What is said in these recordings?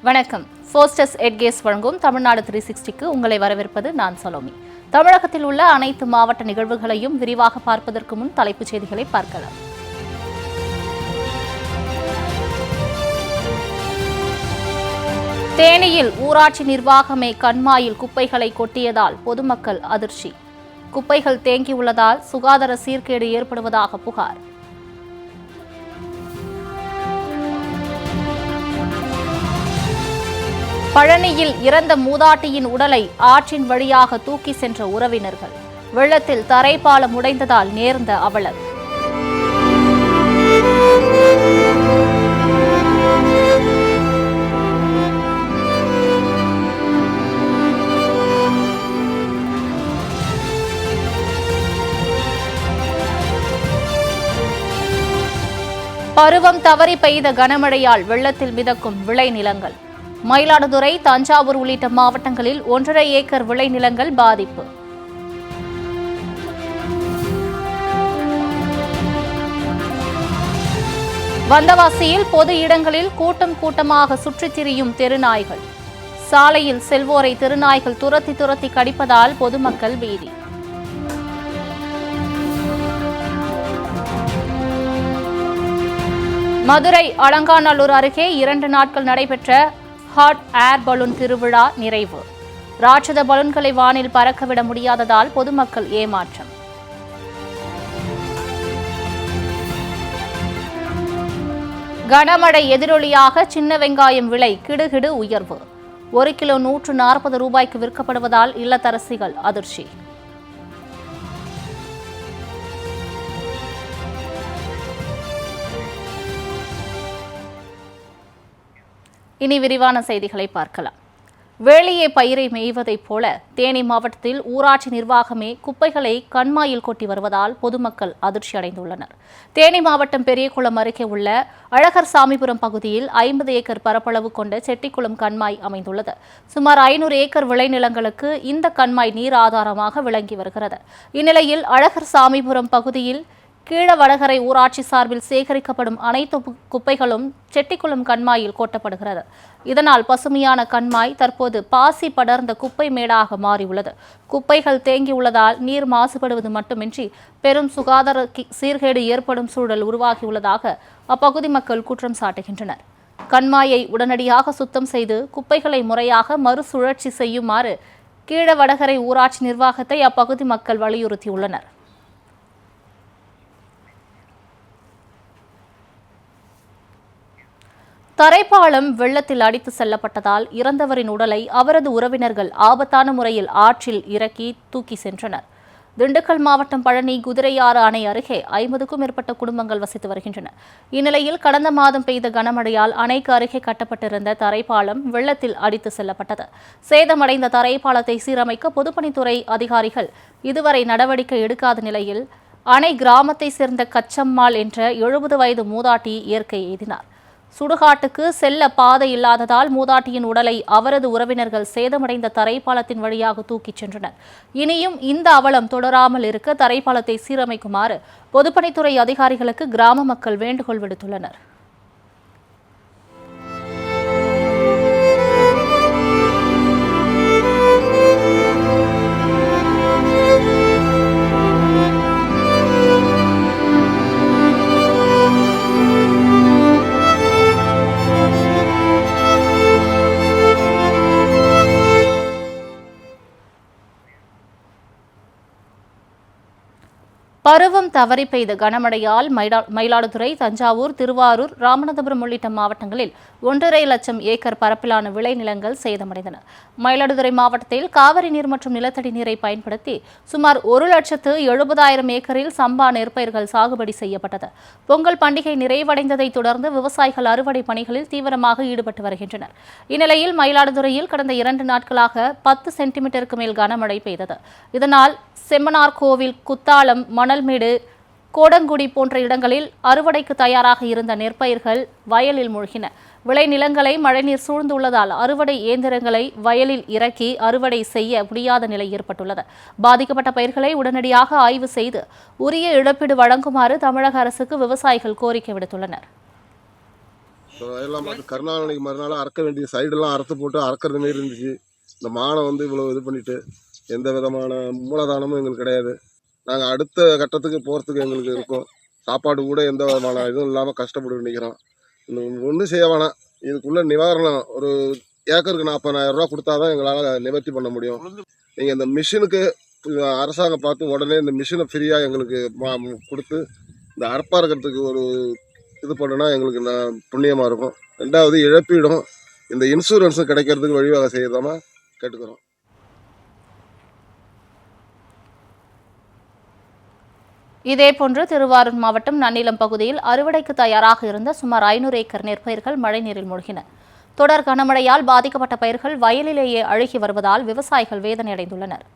வணக்கம். ஃபோஸ்டஸ் எட்கேஸ் வழங்கும் தமிழ்நாடு 360க்கு உங்களை வரவேற்பது நான் சலோமி. தமிழகத்தில் உள்ள அனைத்து மாவட்ட நிகழ்வுகளையும் விரிவாக பார்ப்பதற்கு முன் தலைப்புச் செய்திகளை பார்க்கலாம். தேனியில் ஊராட்சி நிர்வாகமே கண்மாயில் குப்பைகளை கொட்டியதால் பொதுமக்கள் அதிர்ச்சி. குப்பைகள் தேங்கியுள்ளதால் சுகாதார சீர்கேடு ஏற்படுவதாக புகார். பழனியில் இறந்த மூதாட்டியின் உடலை ஆற்றின் வழியாக தூக்கி சென்ற உறவினர்கள். வெள்ளத்தில் தரைப்பாலம் உடைந்ததால் நேர்ந்த அவலம். பருவம் தவறி பெய்த கனமழையால் வெள்ளத்தில் மிதக்கும் விளைநிலங்கள். மயிலாடுதுறை, தஞ்சாவூர் உள்ளிட்ட மாவட்டங்களில் 1.5 ஏக்கர் விளைநிலங்கள் பாதிப்பு. வந்தவாசியில் பொது இடங்களில் கூட்டம் கூட்டமாக சுற்றித் திரியும் தெருநாய்கள். சாலையில் செல்வோரை தெருநாய்கள் துரத்தி கடிப்பதால் பொதுமக்கள் பீதி. மதுரை அலங்காநல்லூர் அருகே 2 நாட்கள் நடைபெற்ற ஹாட் ஏர் பலூன் திருவிழா நிறைவு. ராட்சத பலூன்களை வானில் பறக்கவிட முடியாததால் பொதுமக்கள் ஏமாற்றம். கனமழை எதிரொலியாக சின்ன வெங்காயம் விலை கிடுகிடு உயர்வு. 1 கிலோ 140 ரூபாய்க்கு விற்கப்படுவதால் இல்லத்தரசிகள் அதிர்ச்சி. இனி விரிவான செய்திகளை பார்க்கலாம். வேலியே பயிரை மேய்வதைப் போல தேனி மாவட்டத்தில் ஊராட்சி நிர்வாகமே குப்பைகளை கண்மாயில் கொட்டி வருவதால் பொதுமக்கள் அதிர்ச்சி அடைந்துள்ளனர். தேனி மாவட்டம் பெரியகுளம் அருகே உள்ள அழகர் சாமிபுரம் பகுதியில் 50 ஏக்கர் பரப்பளவு கொண்ட செட்டிக்குளம் கண்மாய் அமைந்துள்ளது. சுமார் 500 ஏக்கர் விளைநிலங்களுக்கு இந்த கண்மாய் நீர் ஆதாரமாக விளங்கி வருகிறது. இந்நிலையில் அழகர் சாமிபுரம் பகுதியில் கீழவடகரை ஊராட்சி சார்பில் சேகரிக்கப்படும் அனைத்து குப்பைகளும் செட்டிக்குளம் கண்மாயில் கொட்டப்படுகிறது. இதனால் பசுமையான கண்மாய் தற்போது பாசி படர்ந்த குப்பை மேடாக மாறியுள்ளது. குப்பைகள் தேங்கியுள்ளதால் நீர் மாசுபடுவது மட்டுமின்றி பெரும் சுகாதார சீர்கேடு ஏற்படும் சூழல் உருவாகியுள்ளதாக அப்பகுதி மக்கள் குற்றம் சாட்டுகின்றனர். கண்மாயை உடனடியாக சுத்தம் செய்து குப்பைகளை முறையாக மறுசுழற்சி செய்யுமாறு கீழவடகரை ஊராட்சி நிர்வாகத்தை அப்பகுதி மக்கள் வலியுறுத்தியுள்ளனர். தரைப்பாலம் வெள்ளத்தில் அடித்து செல்லப்பட்டதால் இறந்தவரின் உடலை அவரது உறவினர்கள் ஆபத்தான முறையில் ஆற்றில் இறக்கி தூக்கி சென்றனர். திண்டுக்கல் மாவட்டம் பழனி குதிரையாறு அணை அருகே 50க்கும் மேற்பட்ட குடும்பங்கள் வசித்து வருகின்றன. இந்நிலையில் கடந்த மாதம் பெய்த கனமழையால் அணைக்கு அருகே கட்டப்பட்டிருந்த தரைப்பாலம் வெள்ளத்தில் அடித்து செல்லப்பட்டது. சேதமடைந்த தரைப்பாலத்தை சீரமைக்க பொதுப்பணித்துறை அதிகாரிகள் இதுவரை நடவடிக்கை எடுக்காத நிலையில் அணை கிராமத்தை சேர்ந்த கச்சம்மாள் என்ற 70 வயது மூதாட்டி இயற்கை எய்தினார். சுடுகாட்டுக்கு செல்ல பாதை இல்லாததால் மூதாட்டியின் உடலை அவரது உறவினர்கள் சேதமடைந்த தரைப்பாலத்தின் வழியாக தூக்கிச் சென்றனர். இனியும் இந்த அவலம் தொடராமல் இருக்க தரைப்பாலத்தை சீரமைக்குமாறு பொதுப்பணித்துறை அதிகாரிகளுக்கு கிராம மக்கள் வேண்டுகோள் விடுத்துள்ளனர். பருவம் தவறி பெய்த கனமழையால் மயிலாடுதுறை, தஞ்சாவூர், திருவாரூர், ராமநாதபுரம் உள்ளிட்ட மாவட்டங்களில் 1.5 லட்சம் ஏக்கர் பரப்பிலான விளைநிலங்கள் சேதமடைந்தன. மயிலாடுதுறை மாவட்டத்தில் காவிரி நீர் மற்றும் நிலத்தடி நீரை பயன்படுத்தி சுமார் 1,70,000 ஏக்கரில் சம்பா நெற்பயிர்கள் சாகுபடி செய்யப்பட்டது. பொங்கல் பண்டிகை நிறைவடைந்ததை தொடர்ந்து விவசாயிகள் அறுவடை பணிகளில் தீவிரமாக ஈடுபட்டு வருகின்றனர். இந்நிலையில் மயிலாடுதுறையில் கடந்த 2 நாட்களாக 10 சென்டிமீட்டருக்கு மேல் கனமழை பெய்தது. இதனால் செம்மனார் கோவில், குத்தாலம், மணல்மேடு, கோடங்குடி போன்ற இடங்களில் அறுவடைக்கு தயாராக இருந்த நெற்பயிர்கள் வயலில் மூழ்கின. விளைநிலங்களை மழைநீர் சூழ்ந்துள்ளதால் அறுவடை இயந்திரங்களை வயலில் இறக்கி அறுவடை செய்ய முடியாத நிலை ஏற்பட்டுள்ளது. பாதிக்கப்பட்ட பயிர்களை உடனடியாக ஆய்வு செய்து உரிய இழப்பீடு வழங்குமாறு தமிழக அரசுக்கு விவசாயிகள் கோரிக்கை விடுத்துள்ளனர். வயல்லாம் பார்த்து கருணாநிதிக்கு மறுநாள் அறுக்க வேண்டிய சைடெல்லாம் அறுத்து போட்டு அறுக்கிறது மாரி இருந்துச்சு. இந்த மானை வந்து இவ்வளோ இது பண்ணிட்டு எந்த விதமான மூலதானமும் எங்களுக்கு கிடையாது. நாங்கள் அடுத்த கட்டத்துக்கு போகிறதுக்கு எங்களுக்கு இருக்கும். சாப்பாடு கூட எந்த விதமான இதுவும் இல்லாமல் கஷ்டப்பட்டு நிற்கிறோம். ஒன்றும் செய்ய வேணாம். இதுக்குள்ள நிவாரணம் ஒரு ஏக்கருக்கு 40,000 ரூபா கொடுத்தா தான் எங்களால் நிவர்த்தி பண்ண முடியும். நீங்கள் இந்த மிஷினுக்கு அரசாங்கம் பார்த்து உடனே இந்த மிஷினை ஃப்ரீயாக எங்களுக்கு கொடுத்து இந்த அறுப்பாறுக்கிறதுக்கு ஒரு இது பண்ணுனா எங்களுக்கு புண்ணியமாக இருக்கும். 2வது இழப்பீடும் இந்த இன்சூரன்ஸும் கிடைக்கிறதுக்கு வழிவகை செய்யறதாம கேட்டுக்கிறோம். இதேபோன்று திருவாரூர் மாவட்டம் நன்னிலம் பகுதியில் அறுவடைக்கு தயாராக இருந்த சுமார் 500 ஏக்கர் நெற்பயிர்கள் மழைநீரில் மூழ்கின. தொடர் கனமழையால் பாதிக்கப்பட்ட பயிர்கள் வயலிலேயே அழுகி வருவதால் விவசாயிகள் வேதனையடைந்துள்ளனர்.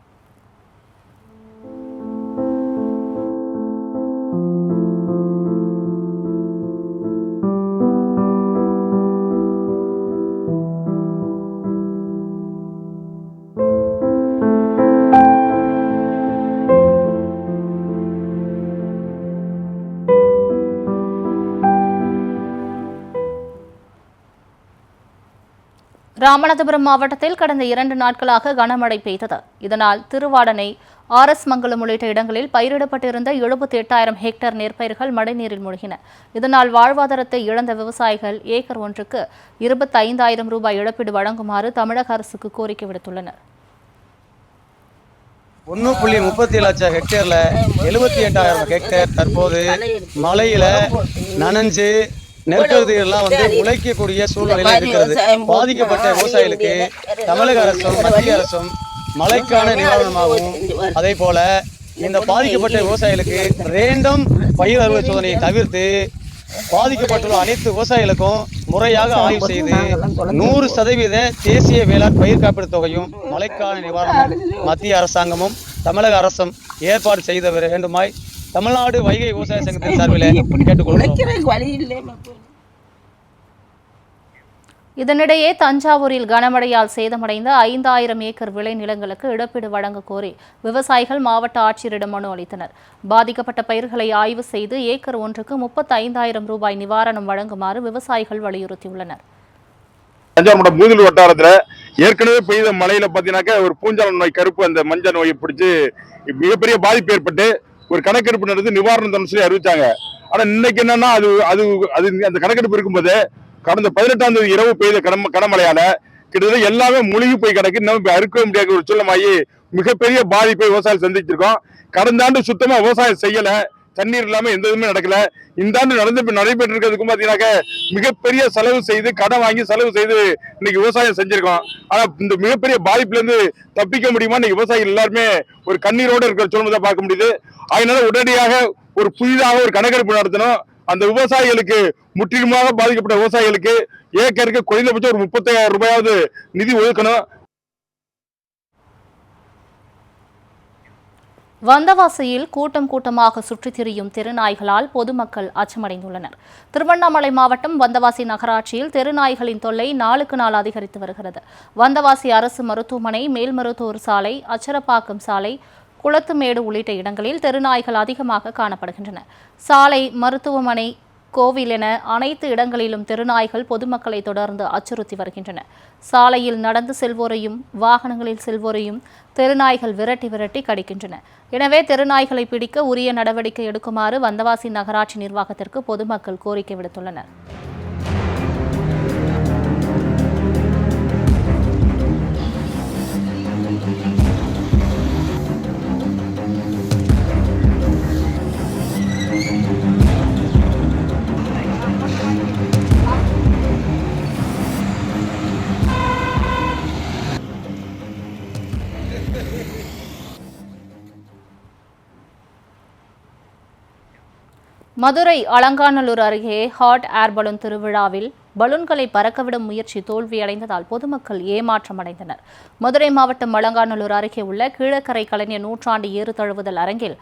ராமநாதபுரம் மாவட்டத்தில் கடந்த 2 நாட்களாக கனமழை பெய்தது. இதனால் திருவாடனை, RS மங்கலம் உள்ளிட்ட இடங்களில் பயிரிடப்பட்டிருந்த 78,000 ஹெக்டேர் நெற்பயிர்கள் மழைநீரில் மூழ்கின. இதனால் வாழ்வாதாரத்தை இழந்த விவசாயிகள் ஏக்கர் ஒன்றுக்கு 25,000 ரூபாய் இழப்பீடு வழங்குமாறு தமிழக அரசுக்கு கோரிக்கை விடுத்துள்ளனர். 1.37 லட்சம் ஹெக்டேர்ல 78,000 ஹெக்டேர் தற்போது மழையில நனைஞ்சு நெற்கதிரெல்லாம் உழைக்கக்கூடிய சூழ்நிலையில் இருக்கிறது. பாதிக்கப்பட்ட விவசாயிகளுக்கு தமிழக அரசும் மத்திய அரசும் மழைக்கான நிவாரணமாகவும் அதே போல இந்த பாதிக்கப்பட்ட விவசாயிகளுக்கு ரேண்டம் பயிர் அறுவடை சோதனையை தவிர்த்து பாதிக்கப்பட்டுள்ள அனைத்து விவசாயிகளுக்கும் முறையாக ஆய்வு செய்து 100% தேசிய வேளாண் பயிர் காப்பீடு தொகையும் மழைக்கான நிவாரணம் மத்திய அரசாங்கமும் தமிழக அரசும் ஏற்பாடு செய்த வேண்டுமாய் தமிழ்நாடு வைகை விவசாய சங்கத்தின் சார்பில் கேட்டுக்கொள்கிறோம். இதனிடையே தஞ்சாவூரில் கனமழையால் சேதமடைந்த 5,000 ஏக்கர் விளைநிலங்களுக்கு இழப்பீடு வழங்க கோரி விவசாயிகள் மாவட்ட ஆட்சியரிடம் மனு அளித்தனர். பாதிக்கப்பட்ட பயிர்களை ஆய்வு செய்து ஏக்கர் ஒன்றுக்கு 35,000 ரூபாய் நிவாரணம் வழங்குமாறு விவசாயிகள் வலியுறுத்தியுள்ளனர். தஞ்சாவூர் மூதூர் வட்டாரத்துல ஏற்கனவே பெய்த மழையில பாத்தீங்கன்னாக்க ஒரு பூஞ்சான நோய், கருப்பு அந்த மஞ்சள் நோயை பிடிச்சு மிகப்பெரிய பாதிப்பு ஏற்பட்டு ஒரு கணக்கெடுப்பு நடந்து நிவாரணம் சொல்லி அறிவிச்சாங்க. ஆனா இன்னைக்கு என்னன்னா அது அது அது அந்த கணக்கெடுப்பு இருக்கும்போது கடந்த 18ஆம் தேதி இரவு பெய்த கனமழையால கிட்டத்தட்ட எல்லாமே மூழ்கி போய் கிடக்கு. இன்னும் அறுக்க முடியாத ஒரு சூழ்நிலை மிகப்பெரிய பாதிப்பை விவசாயம் சந்திச்சிருக்கோம். கடந்த ஆண்டு சுத்தமா விவசாயம் செய்யல, தண்ணீர் இல்லாம எந்த இதுவுமே நடக்கல. இந்த ஆண்டு நடைபெற்று இருக்கிறதுக்கும் பாத்தீங்கன்னாக்க மிகப்பெரிய செலவு செய்து கடன் வாங்கி செலவு செய்து இன்னைக்கு விவசாயம் செஞ்சிருக்கோம். ஆனா இந்த மிகப்பெரிய பாதிப்புல இருந்து தப்பிக்க முடியுமா இன்னைக்கு விவசாயிகள் எல்லாருமே ஒரு கண்ணீரோடு இருக்கிற சூழ்நிலை பார்க்க முடியுது. அதனால உடனடியாக ஒரு புதிதாக ஒரு கணக்கெடுப்பு நடத்தணும். அந்த விவசாயிகளுக்கு முற்றிலுமாக பாதிக்கப்பட்ட விவசாயிகளுக்கு ஏக்கருக்கு குறைந்தபட்சம் ஒரு 35,000 ரூபாயாவது நிதி ஒதுக்கணும். வந்தவாசியில் கூட்டம் கூட்டமாக சுற்றித் திரியும் தெருநாய்களால் பொதுமக்கள் அச்சமடைந்துள்ளனர். திருவண்ணாமலை மாவட்டம் வந்தவாசி நகராட்சியில் தெருநாய்களின் தொல்லை நாளுக்கு நாள் அதிகரித்து வருகிறது. வந்தவாசி அரசு மருத்துவமனை, மேல்மருத்தூர் சாலை, அச்சரப்பாக்கம் சாலை, குளத்துமேடு உள்ளிட்ட இடங்களில் தெருநாய்கள் அதிகமாக காணப்படுகின்றன. சாலை, மருத்துவமனை, கோவில் என அனைத்து இடங்களிலும் தெருநாய்கள் பொதுமக்களை தொடர்ந்து அச்சுறுத்தி வருகின்றன. சாலையில் நடந்து செல்வோரையும் வாகனங்களில் செல்வோரையும் தெருநாய்கள் விரட்டி விரட்டி கடிக்கின்றன. எனவே தெருநாய்களை பிடிக்க உரிய நடவடிக்கை எடுக்குமாறு வந்தவாசி நகராட்சி நிர்வாகத்திற்கு பொதுமக்கள் கோரிக்கை விடுத்துள்ளனர். மதுரை அலங்காநல்லூர் அருகே ஹாட் ஏர் பலூன் திருவிழாவில் பலூன்களை பறக்கவிடும் முயற்சி தோல்வியடைந்ததால் பொதுமக்கள் ஏமாற்றம் அடைந்தனர். மதுரை மாவட்டம் அலங்காநல்லூர் அருகே உள்ள கீழக்கரை கலைஞர் நூற்றாண்டு ஏறு தழுவுதல் அரங்கில்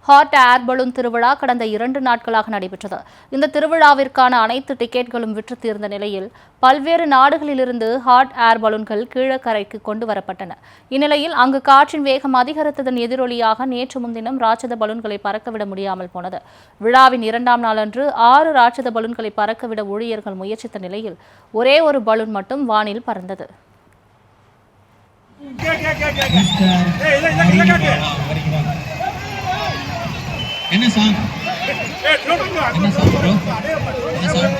ஹாட் ஏர் பலூன் திருவிழா கடந்த 2 நாட்களாக நடைபெற்றது. இந்த திருவிழாவிற்கான அனைத்து டிக்கெட்களும் விற்று தீர்ந்த நிலையில் பல்வேறு நாடுகளிலிருந்து ஹாட் ஏர் பலூன்கள் கீழக்கரைக்கு கொண்டு வரப்பட்டன. இந்நிலையில் அங்கு காற்றின் வேகம் அதிகரித்ததன் எதிரொலியாக நேற்று முன்தினம் ராட்சத பலூன்களை பறக்கவிட முடியாமல் போனது. விழாவின் 2ஆம் நாளன்று 6 ராட்சத பலூன்களை பறக்கவிட ஊழியர்கள் முயற்சித்த நிலையில் ஒரே ஒரு பலூன் மட்டும் வானில் பறந்தது. என்ன சாங் என்ன சாங் ப்ரோ என்ன சாங்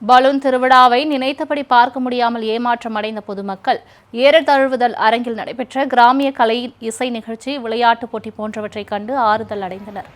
பலூன் திருவிழாவை நினைத்தபடி பார்க்க முடியாமல் ஏமாற்றம் அடைந்த பொதுமக்கள் ஏறு தழுவுதல் அரங்கில் நடைபெற்ற கிராமிய கலை இசை நிகழ்ச்சி, விளையாட்டுப் போட்டி போன்றவற்றை கண்டு ஆறுதல் அடைந்தனர்.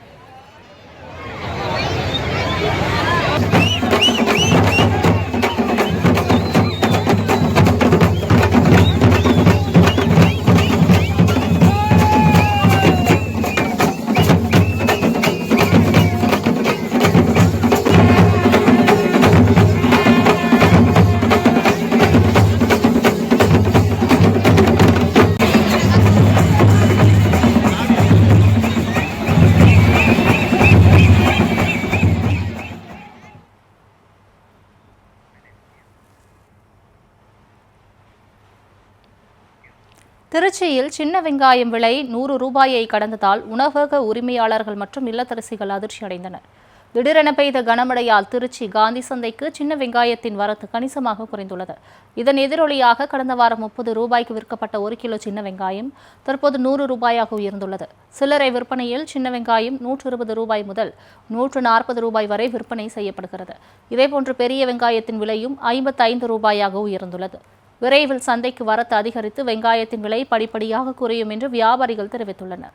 திருச்சியில் சின்ன வெங்காயம் விலை 100 ரூபாயை கடந்ததால் உணவக உரிமையாளர்கள் மற்றும் இல்லத்தரசிகள் அதிர்ச்சி அடைந்தனர். திடீரென பெய்த கனமழையால் திருச்சி காந்தி சந்தைக்கு சின்ன வெங்காயத்தின் வரத்து கணிசமாக குறைந்துள்ளது. இதன் எதிரொலியாக கடந்த வாரம் 30 ரூபாய்க்கு விற்கப்பட்ட 1 கிலோ சின்ன வெங்காயம் தற்போது 100 ரூபாயாக உயர்ந்துள்ளது. சில்லறை விற்பனையில் சின்ன வெங்காயம் 120 ரூபாய் முதல் 140 ரூபாய் வரை விற்பனை செய்யப்படுகிறது. இதேபோன்று பெரிய வெங்காயத்தின் விலையும் 55 ரூபாயாக உயர்ந்துள்ளது. விரைவில் சந்தைக்கு வரத்து அதிகரித்து வெங்காயத்தின் விலை படிப்படியாக குறையும் என்று வியாபாரிகள் தெரிவித்துள்ளனர்.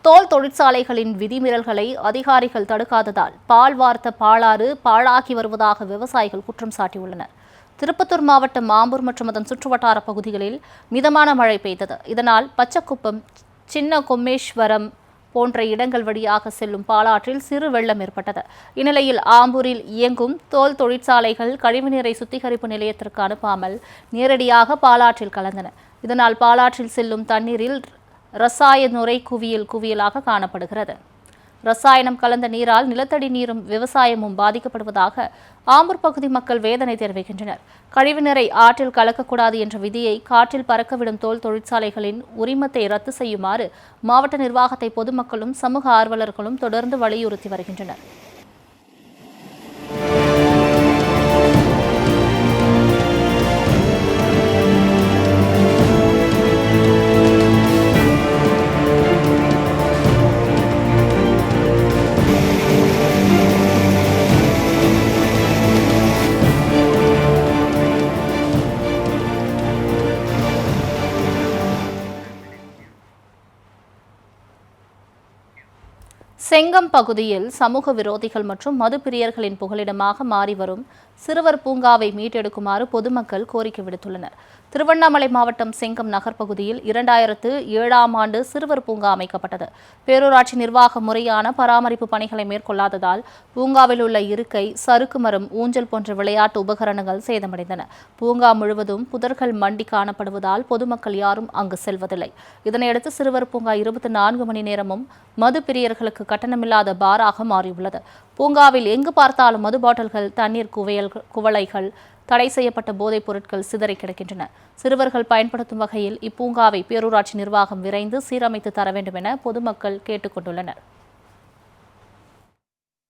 தோல் தொழிற்சாலைகளின் விதிமீறல்களை அதிகாரிகள் தடுக்காததால் பால் வார்த்த பாலாறு பாழாகி வருவதாக விவசாயிகள் குற்றம் சாட்டியுள்ளனர். திருப்பத்தூர் மாவட்டம் மாம்பூர் மற்றும் அதன் சுற்றுவட்டார பகுதிகளில் மிதமான மழை பெய்தது. இதனால் பச்சக்குப்பம், சின்ன கொம்மேஸ்வரம் போன்ற இடங்கள் வழியாக செல்லும் பாலாற்றில் சிறு வெள்ளம் ஏற்பட்டது. இந்நிலையில் ஆம்பூரில் இயங்கும் தோல் தொழிற்சாலைகள் கழிவுநீரை சுத்திகரிப்பு நிலையத்திற்கு அனுப்பாமல் நேரடியாக பாலாற்றில் கலந்தன. இதனால் பாலாற்றில் செல்லும் தண்ணீரில் ரசாயன நுரை குவியலாக காணப்படுகிறது. ரசாயனம் கலந்த நீரால் நிலத்தடி நீரும் விவசாயமும் பாதிக்கப்படுவதாக ஆம்பூர் பகுதி மக்கள் வேதனை தெரிவிக்கின்றனர். கழிவுநீரை ஆற்றில் கலக்கக்கூடாது என்ற விதியை காற்றில் பறக்கவிடும் தோல் தொழிற்சாலைகளின் உரிமத்தை ரத்து செய்யுமாறு மாவட்ட நிர்வாகத்தை பொதுமக்களும் சமூக ஆர்வலர்களும் தொடர்ந்து வலியுறுத்தி வருகின்றனர். செங்கம் பகுதியில் சமூக விரோதிகள் மற்றும் மது பிரியர்களின் புகலிடமாக மாறி வரும் சிறுவர் பூங்காவை மீட்டெடுக்குமாறு பொதுமக்கள் கோரிக்கை விடுத்துள்ளனர். திருவண்ணாமலை மாவட்டம் செங்கம் நகர் பகுதியில் 2007ஆம் ஆண்டு சிறுவர் பூங்கா அமைக்கப்பட்டது. பேரூராட்சி நிர்வாக முறையான பராமரிப்பு பணிகளை மேற்கொள்ளாததால் பூங்காவில் உள்ள இருக்கை, சறுக்கு மரம், ஊஞ்சல் போன்ற விளையாட்டு உபகரணங்கள் சேதமடைந்தன. பூங்கா முழுவதும் புதர்கள் மண்டி காணப்படுவதால் பொதுமக்கள் யாரும் அங்கு செல்வதில்லை. இதனையடுத்து சிறுவர் பூங்கா 24 மணி நேரமும் மது பிரியர்களுக்கு கட்டணமில்லாத பாராக மாறியுள்ளது. பூங்காவில் எங்கு பார்த்தாலும் மது பாட்டில்கள், தண்ணீர் குவளைகள், தடை செய்யப்பட்ட போதைப் பொருட்கள் சிதறி கிடக்கின்றன. சிறுவர்கள் பயன்படுத்தும் வகையில் இப்பூங்காவை பேரூராட்சி நிர்வாகம் விரைந்து சீரமைத்து தர வேண்டும் என பொதுமக்கள் கேட்டுக் கொண்டுள்ளனர்.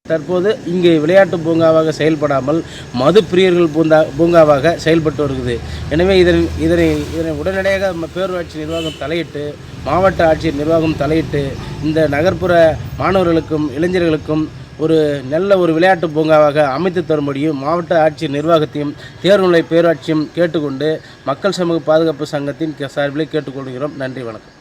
தற்போது இங்கே விளையாட்டு பூங்காவாக செயல்படாமல் மது பிரியர்கள் பூங்காவாக செயல்பட்டு வருகிறது. எனவே இதனை உடனடியாக பேரூராட்சி நிர்வாகம் தலையிட்டு, மாவட்ட ஆட்சியர் நிர்வாகம் தலையிட்டு இந்த நகர்ப்புற மாணவர்களுக்கும் இளைஞர்களுக்கும் ஒரு நல்ல ஒரு விளையாட்டு பூங்காவாக அமைத்து தரும்படியும் மாவட்ட ஆட்சியர் நிர்வாகத்தையும் தேர்வுநிலை பேரூராட்சியும் கேட்டுக்கொண்டு மக்கள் சமூக பாதுகாப்பு சங்கத்தின் சார்பில் கேட்டுக்கொள்கிறோம். நன்றி, வணக்கம்.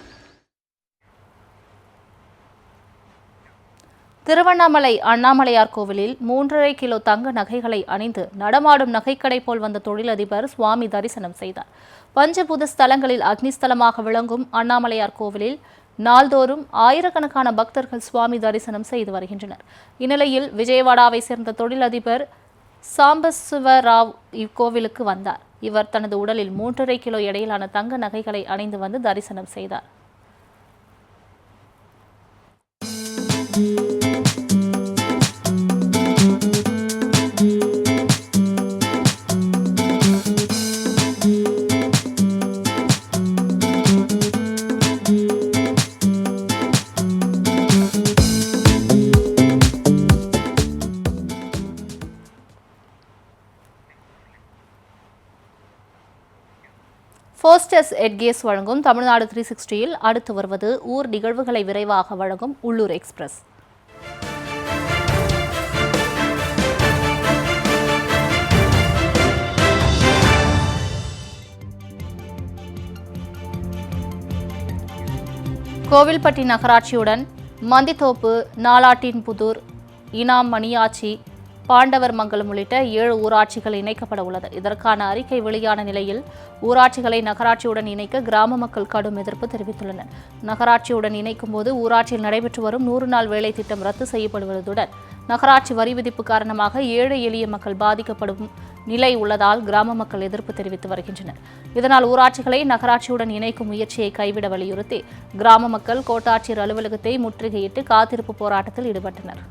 திருவண்ணாமலை அண்ணாமலையார் கோவிலில் 3.5 கிலோ தங்க நகைகளை அணிந்து நடமாடும் நகைக்கடை போல் வந்த தொழிலதிபர் சுவாமி தரிசனம் செய்தார். பஞ்சபூத ஸ்தலங்களில் அக்னிஸ்தலமாக விளங்கும் அண்ணாமலையார் கோவிலில் நாள்தோறும் ஆயிரக்கணக்கான பக்தர்கள் சுவாமி தரிசனம் செய்து வருகின்றனர். இந்நிலையில் விஜயவாடாவை சேர்ந்த தொழிலதிபர் சாம்பசிவராவ் இக்கோவிலுக்கு வந்தார். இவர் தனது உடலில் 3.5 கிலோ எடையிலான தங்க நகைகளை அணிந்து வந்து தரிசனம் செய்தார். ஃபோஸ்டஸ் எட்கேஸ் வழங்கும் தமிழ்நாடு 360யில் அடுத்து வருவது ஊர் நிகழ்வுகளை விரைவாக வழங்கும் உள்ளூர் எக்ஸ்பிரஸ். கோவில்பட்டி நகராட்சியுடன் மந்தித்தோப்பு, நாலாட்டின்புதூர், இனாம், மணியாச்சி, பாண்டவர் மங்கலம் உள்ளிட்ட 7 ஊராட்சிகள் இணைக்கப்பட உள்ளது. இதற்கான அறிக்கை வெளியான நிலையில் ஊராட்சிகளை நகராட்சியுடன் இணைக்க கிராம மக்கள் கடும் எதிர்ப்பு தெரிவித்துள்ளனர். நகராட்சியுடன் இணைக்கும் போது ஊராட்சியில் நடைபெற்று வரும் 100 நாள் வேலை திட்டம் ரத்து செய்யப்படுவதுடன் நகராட்சி வரி விதிப்பு காரணமாக ஏழை எளிய மக்கள் பாதிக்கப்படும் நிலை உள்ளதால் கிராம மக்கள் எதிர்ப்பு தெரிவித்து வருகின்றனர். இதனால் ஊராட்சிகளை நகராட்சியுடன் இணைக்கும் முயற்சியை கைவிட வலியுறுத்தி கிராம மக்கள் கோட்டாட்சியர் அலுவலகத்தை முற்றுகையிட்டு காத்திருப்பு போராட்டத்தில் ஈடுபட்டனர்.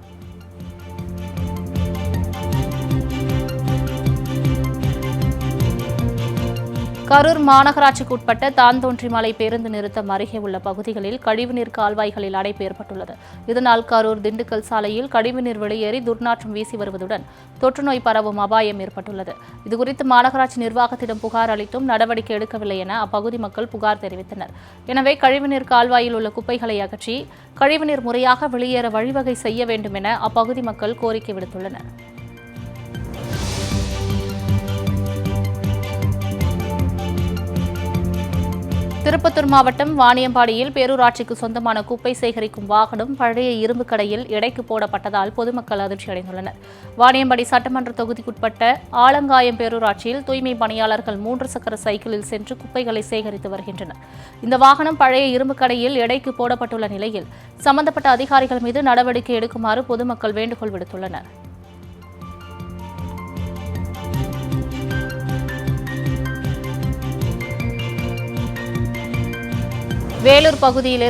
கரூர் மாநகராட்சிக்கு உட்பட்ட தான்தோன்றிமலை பேருந்து நிறுத்தம் அருகே உள்ள பகுதிகளில் கழிவுநீர் கால்வாய்களில் அடைப்பு ஏற்பட்டுள்ளது. இதனால் கரூர் திண்டுக்கல் சாலையில் கழிவுநீர் வெளியேறி துர்நாற்றம் வீசி வருவதுடன் தொற்றுநோய் பரவும் அபாயம் ஏற்பட்டுள்ளது. இதுகுறித்து மாநகராட்சி நிர்வாகத்திடம் புகார் அளித்தும் நடவடிக்கை எடுக்கவில்லை என அப்பகுதி மக்கள் புகார் தெரிவித்தனர். எனவே கழிவுநீர் கால்வாயில் உள்ள குப்பைகளை அகற்றி கழிவுநீர் முறையாக வெளியேற வழிவகை செய்ய வேண்டும் என அப்பகுதி மக்கள் கோரிக்கை விடுத்துள்ளனர். திருப்பத்தூர் மாவட்டம் வாணியம்பாடியில் பேரூராட்சிக்கு சொந்தமான குப்பை சேகரிக்கும் வாகனம் பழைய இரும்பு கடையில் எடைக்கு போடப்பட்டதால் பொதுமக்கள் அதிர்ச்சி அடைந்துள்ளனர். வாணியம்பாடி சட்டமன்ற தொகுதிக்குட்பட்ட ஆலங்காயம் பேரூராட்சியில் தூய்மை பணியாளர்கள் 3 சக்கர சைக்கிளில் சென்று குப்பைகளை சேகரித்து வருகின்றனர். இந்த வாகனம் பழைய இரும்பு கடையில் எடைக்கு போடப்பட்டுள்ள நிலையில் சம்பந்தப்பட்ட அதிகாரிகள் மீது நடவடிக்கை எடுக்குமாறு பொதுமக்கள் வேண்டுகோள் விடுத்துள்ளனர். வேலூர் பகுதியில்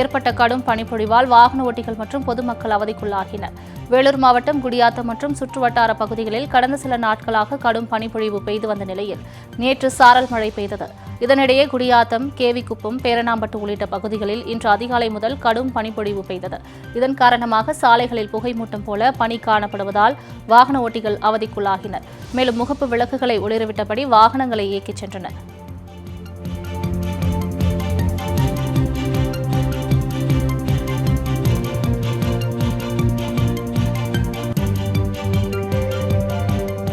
ஏற்பட்ட கடும் பனிப்பொழிவால் வாகன ஓட்டிகள் மற்றும் பொதுமக்கள் அவதிக்குள்ளாகினர். வேலூர் மாவட்டம் குடியாத்தம் மற்றும் சுற்றுவட்டார பகுதிகளில் கடந்த சில நாட்களாக கடும் பனிப்பொழிவு பெய்து வந்த நிலையில் நேற்று சாரல் மழை பெய்தது. இதனிடையே குடியாத்தம், கேவிக்குப்பம், பேரணாம்பட்டு உள்ளிட்ட பகுதிகளில் இன்று அதிகாலை முதல் கடும் பனிப்பொழிவு பெய்தது. இதன் காரணமாக சாலைகளில் புகைமூட்டம் போல பனி காணப்படுவதால் வாகன ஓட்டிகள் அவதிக்குள்ளாகினர். மேலும் முகப்பு விளக்குகளை ஒளிரவிட்டபடி வாகனங்களை இயக்கிச் சென்றனர்.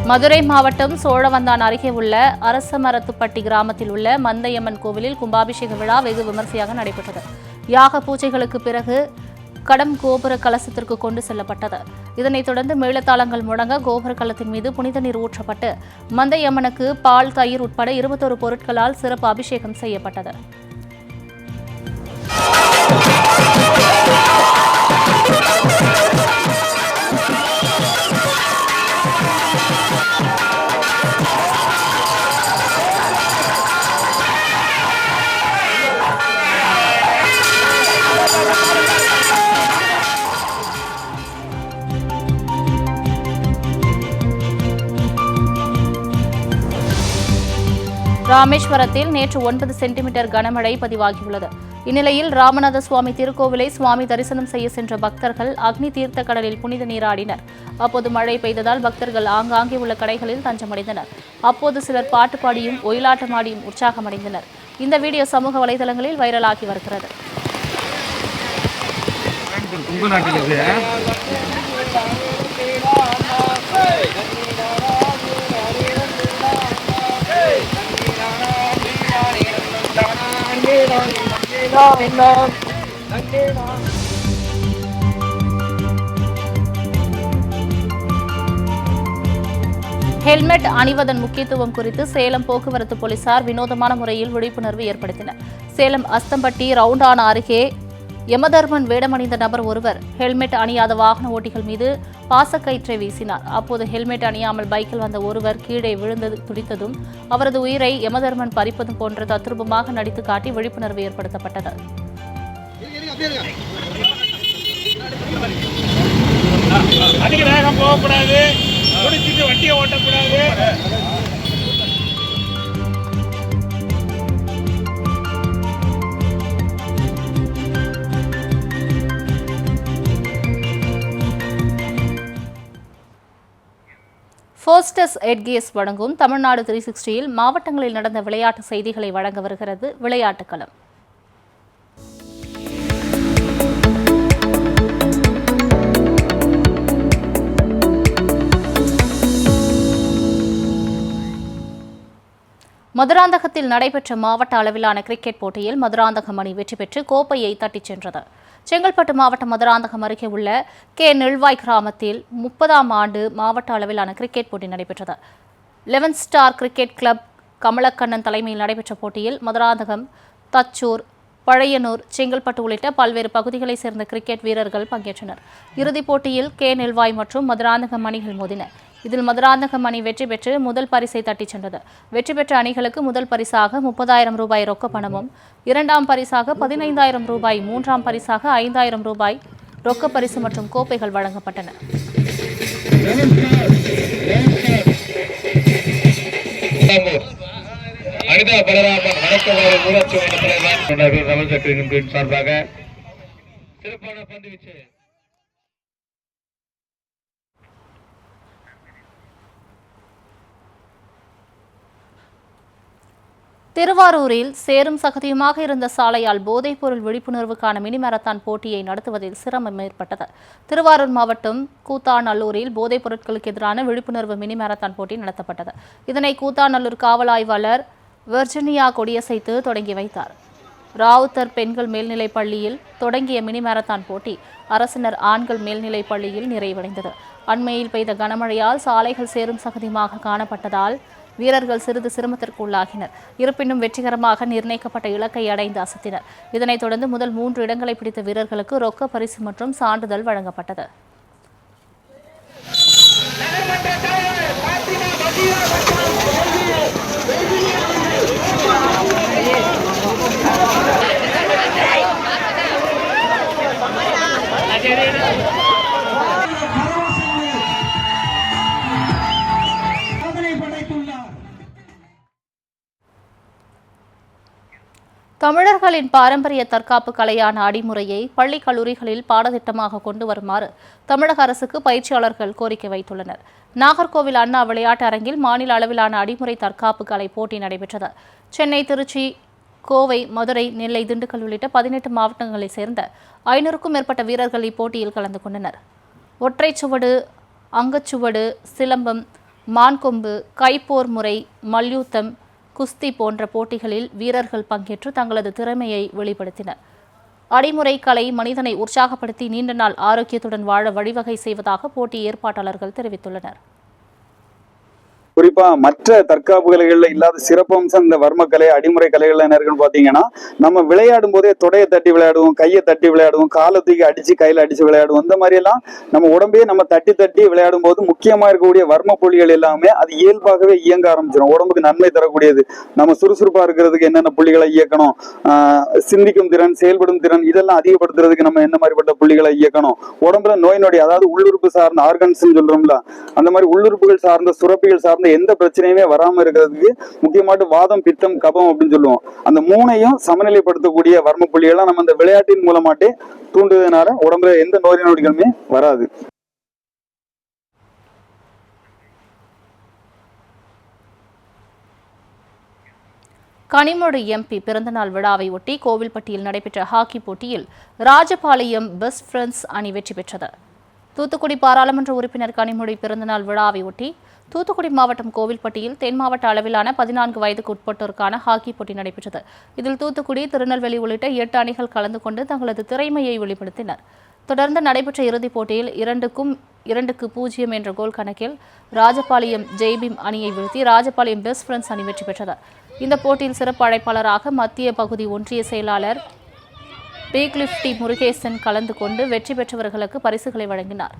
மதுரை மாவட்டம் சோழவந்தான் அருகே உள்ள அரசமரத்துப்பட்டி கிராமத்தில் உள்ள மந்தையம்மன் கோவிலில் கும்பாபிஷேக விழா வெகு விமர்சையாக நடைபெற்றது. யாக பூஜைகளுக்கு பிறகு கடம் கோபுர கலசத்திற்கு கொண்டு செல்லப்பட்டது. இதனைத் தொடர்ந்து மேளதாளங்கள் முழங்க கோபுர கலத்தின் மீது புனித நீர் ஊற்றப்பட்டு மந்தையம்மனுக்கு பால், தயிர் உட்பட 21 பொருட்களால் சிறப்பு அபிஷேகம் செய்யப்பட்டது. ராமேஸ்வரத்தில் நேற்று 9 சென்டிமீட்டர் கனமழை பதிவாகியுள்ளது. இந்நிலையில் ராமநாத சுவாமி திருக்கோவிலை சுவாமி தரிசனம் செய்ய சென்ற பக்தர்கள் அக்னி தீர்த்த கடலில் புனித நீராடினர். அப்போது மழை பெய்ததால் பக்தர்கள் ஆங்காங்கே உள்ள கடைகளில் தஞ்சமடைந்தனர். அப்போது சிலர் பாட்டு பாடியும் ஒயிலாட்டமாடியும் உற்சாகமடைந்தனர். இந்த வீடியோ சமூக வலைதளங்களில் வைரலாகி வருகிறது. ஹெல்மெட் அணிவதன் முக்கியத்துவம் குறித்து சேலம் போக்குவரத்து போலீசார் வினோதமான முறையில் விழிப்புணர்வு ஏற்படுத்தினர். சேலம் அஸ்தம்பட்டி ரவுண்டானா அருகே யமதர்மன் வேடமணிந்த நபர் ஒருவர் ஹெல்மெட் அணியாத வாகன ஓட்டிகள் மீது பாசக்கயிற்றை வீசினார். அப்போது ஹெல்மெட் அணியாமல் பைக்கில் வந்த ஒருவர் கீழே விழுந்தது துடித்ததும் அவரது உயிரை யமதர்மன் பறிப்பது போன்ற தத்ரூபமாக நடித்து காட்டி விழிப்புணர்வு ஏற்படுத்தப்பட்டது. அதிக வேகம் போகக்கூடாது, குடிச்சிட்டு வண்டியை ஓட்டக்கூடாது. ஃபோஸ்டஸ் எட்கேஸ் வழங்கும் தமிழ்நாடு 360யில் மாவட்டங்களில் நடந்த விளையாட்டு செய்திகளை வழங்க வருகிறது விளையாட்டுக் களம். மதுராந்தகத்தில் நடைபெற்ற மாவட்ட அளவிலான கிரிக்கெட் போட்டியில் மதுராந்தகம் அணி வெற்றி பெற்று கோப்பையை தட்டிச் சென்றது. செங்கல்பட்டு மாவட்டம் மதுராந்தகம் அருகே உள்ள நெல்வாய் கிராமத்தில் 30ஆம் ஆண்டு மாவட்ட அளவிலான கிரிக்கெட் போட்டி நடைபெற்றது. 11 ஸ்டார் கிரிக்கெட் கிளப் கமலக்கண்ணன் தலைமையில் நடைபெற்ற போட்டியில் மதுராந்தகம், தச்சூர், பழையனூர், செங்கல்பட்டு உள்ளிட்ட பல்வேறு பகுதிகளைச் சேர்ந்த கிரிக்கெட் வீரர்கள் பங்கேற்றனர். இறுதிப் போட்டியில் நெல்வாய் மற்றும் மதுராந்தகம் அணிகள் மோதின. இதில் மதுராந்தகம் அணி வெற்றி பெற்று முதல் பரிசை தட்டிச் சென்றது. வெற்றி பெற்ற அணிகளுக்கு முதல் பரிசாக 30,000 ரூபாய் ரொக்க பணமும், இரண்டாம் பரிசாக 15,000 ரூபாய், மூன்றாம் பரிசாக 5,000 ரூபாய் ரொக்க பரிசு மற்றும் கோப்பைகள் வழங்கப்பட்டன. அனிதா பலராமன் வடக்குவாறு ஊராட்சி மன்ற தலைவர் ரமல் சக்கரின் சார்பாக சிறப்பான பந்து வீச்சு. திருவாரூரில் சேரும் சகதியுமாக இருந்த சாலையால் போதைப்பொருள் விழிப்புணர்வுக்கான மினி மாரத்தான் போட்டியை நடத்துவதில் சிரமம் ஏற்பட்டது. திருவாரூர் மாவட்டம் கூத்தாநல்லூரில் போதைப் பொருட்களுக்கு எதிரான விழிப்புணர்வு மினி மாரத்தான் போட்டி நடத்தப்பட்டது. இதனை கூத்தாநல்லூர் காவல் ஆய்வாளர் வெர்ஜினியா கொடியசைத்து தொடங்கி வைத்தார். ராவுத்தர் பெண்கள் மேல்நிலைப் பள்ளியில் தொடங்கிய மினி மாரத்தான் போட்டி அரசினர் ஆண்கள் மேல்நிலைப் பள்ளியில் நிறைவடைந்தது. அண்மையில் பெய்த கனமழையால் சாலைகள் சேரும் சகதியுமாக காணப்பட்டதால் வீரர்கள் சிறிது சிரமத்திற்கு உள்ளாகினர். இருப்பினும் வெற்றிகரமாக நிர்ணயிக்கப்பட்ட இலக்கை அடைந்து அசத்தினர். இதனைத் தொடர்ந்து முதல் 3 இடங்களை பிடித்த வீரர்களுக்கு ரொக்க பரிசு மற்றும் சான்றிதழ் வழங்கப்பட்டது. தமிழர்களின் பாரம்பரிய தற்காப்பு கலையான அடிமுறையை பள்ளி கல்லூரிகளில் பாடத்திட்டமாக கொண்டு வருமாறு தமிழக அரசுக்கு பயிற்சியாளர்கள் கோரிக்கை வைத்துள்ளனர். நாகர்கோவில் அண்ணா விளையாட்டு அரங்கில் மாநில அளவிலான அடிமுறை தற்காப்பு கலை போட்டி நடைபெற்றது. சென்னை, திருச்சி, கோவை, மதுரை, நெல்லை, திண்டுக்கல் உள்ளிட்ட 18 மாவட்டங்களைச் சேர்ந்த 500க்கும் மேற்பட்ட வீரர்கள் இப்போட்டியில் கலந்து கொண்டனர். ஒற்றைச்சுவடு, அங்கச்சுவடு, சிலம்பம், மான்கொம்பு, கைப்போர் முறை, மல்யுத்தம், குஸ்தி போன்ற போட்டிகளில் வீரர்கள் பங்கேற்று தங்களது திறமையை வெளிப்படுத்தினர். அடிமுறை கலை மனிதனை உற்சாகப்படுத்தி நீண்ட நாள் ஆரோக்கியத்துடன் வாழ வழிவகை செய்வதாக போட்டி ஏற்பாட்டாளர்கள் தெரிவித்துள்ளனர். குறிப்பா மற்ற தற்காப்பு கலைகள்ல இல்லாத சிறப்பம்சம் இந்த வர்மக்கலை, அடிமுறை கலைகள்ல என்ன இருக்குன்னு பாத்தீங்கன்னா, நம்ம விளையாடும் போதே தொடையை தட்டி விளையாடுவோம், கையை தட்டி விளையாடுவோம், காலை தூக்கி அடிச்சு கையில அடிச்சு விளையாடுவோம். இந்த மாதிரி எல்லாம் நம்ம உடம்பையே நம்ம தட்டி தட்டி விளையாடும் போது முக்கியமா இருக்கக்கூடிய வர்ம புள்ளிகள் எல்லாமே அது இயல்பாகவே இயங்க ஆரம்பிச்சிடும். உடம்புக்கு நன்மை தரக்கூடியது. நம்ம சுறுசுறுப்பா இருக்கிறதுக்கு என்னென்ன புள்ளிகளை இயக்கணும், சிந்திக்கும் திறன், செயல்படும் திறன், இதெல்லாம் அதிகப்படுத்துறதுக்கு நம்ம என்ன மாதிரிப்பட்ட புள்ளிகளை இயக்கணும், உடம்புல நோய் நொடி, அதாவது உள்ளுறுப்பு சார்ந்த ஆர்கன்ஸ் சொல்றோம்ல, அந்த மாதிரி உள்ளுறுப்புகள் சார்ந்த, சுரப்பிகள் சார்ந்த எந்த பிரச்சனையுமே வராம இருக்கிறதுக்கு முக்கியமாட்டு வாதம், பித்தம், கபம் அப்படின்னு சொல்லுவோம். அந்த 3ஐயும் சமநிலைப்படுத்தக்கூடிய வர்ம புள்ளிகள்லாம் நம்ம இந்த விளையாட்டின் மூலமாட்டே தூண்டுவதனால உடம்புல எந்த நோய் நொடிகளுமே வராது. கனிமொழி எம்பி பிறந்தநாள் விழாவை ஒட்டி கோவில்பட்டியில் நடைபெற்ற ஹாக்கி போட்டியில் ராஜபாளையம் பெஸ்ட் ஃப்ரெண்ட்ஸ் அணி வெற்றி பெற்றது. தூத்துக்குடி பாராளுமன்ற உறுப்பினர் கனிமொழி பிறந்தநாள் விழாவை ஒட்டி தூத்துக்குடி மாவட்டம் கோவில்பட்டியில் தென் மாவட்ட அளவிலான 14 வயதுக்கு உட்பட்டோருக்கான ஹாக்கி போட்டி நடைபெற்றது. இதில் தூத்துக்குடி, திருநெல்வேலி உள்ளிட்ட 8 அணிகள் கலந்து கொண்டு தங்களது திறமையை வெளிப்படுத்தினர். தொடர்ந்து நடைபெற்ற இறுதிப் போட்டியில் 2-0 என்ற கோல் கணக்கில் ராஜபாளையம் ஜெய்பீம் அணியை வீழ்த்தி ராஜபாளையம் பெஸ்ட் ஃப்ரெண்ட்ஸ் அணி வெற்றி பெற்றது. இந்த போட்டியில் சிறப்பு அழைப்பாளராக மத்திய பகுதி ஒன்றிய செயலாளர் பீக்லிஃப்டி முருகேசன் கலந்து கொண்டு வெற்றி பெற்றவர்களுக்கு பரிசுகளை வழங்கினார்.